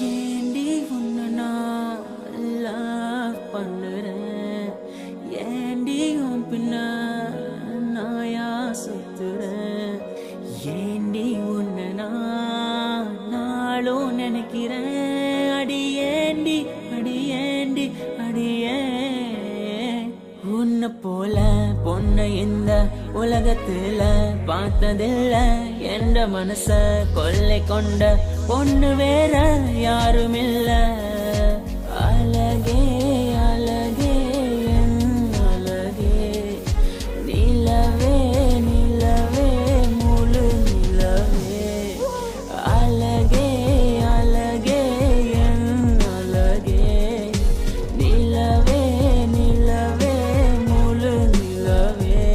ஏண்டி உன்னை நான் love பண்ணுறேன், ஏண்டி உன் பின்ன நாயா சுத்துறேன், ஏண்டி உன்னை நான் நாளும் நினைக்கிறேன், அடியேண்டி அடியேண்டி அடியே. உன்னை போல பொண்ணை இந்த உலகத்துல பார்த்ததில்ல, என்ற மனச கொள்ளை கொண்ட பொண்ணு வேற யாரும் இல்ல. அழகே அழகே என் அழகே, நிலவே நிலவே முழு நிலவே. அழகே அழகே என் அழகே, நிலவே நிலவே முழு நிலவே.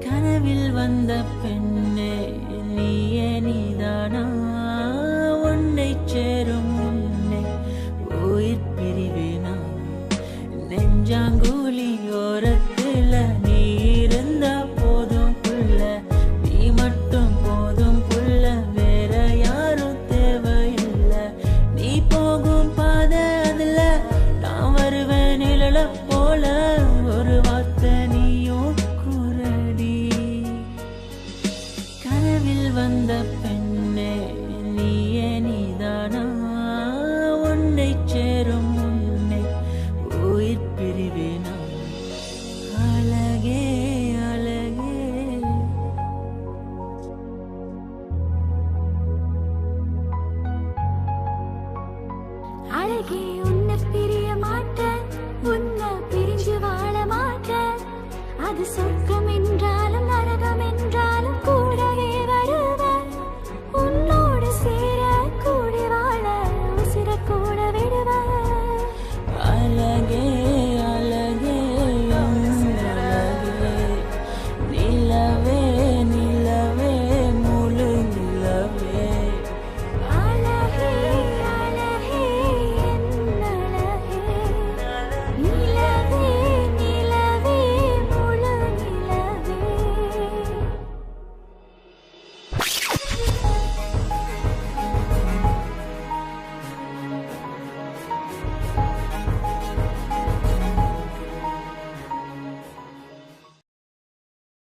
கனவில் வந்த பெண்ணே நீயே நீதானா, உன்னை சேரும் முன்னே உயிர் பிரிவேனா. நெஞ்சாங்குழி ஓரத்துல நீ இருந்தா போதும் புள்ள, நீ மட்டும் போதும் புள்ள, வேற யாரும் தேவையில்லை. நீ போகும் பாதை அதுல நான் வருவேன் நிழல போல, ஒரு வார்த்தை நீயும் வந்த பெண்ணே நீயே நீதானா, உன்னை சேரும் முன்னே உயிர் பிரிவேனா. அழகே அழகே அழகே, உன்னை பிரிய மாட்டேன், உன்னை பிரிஞ்சு வாழ மாட்டேன், அது சொர்க்க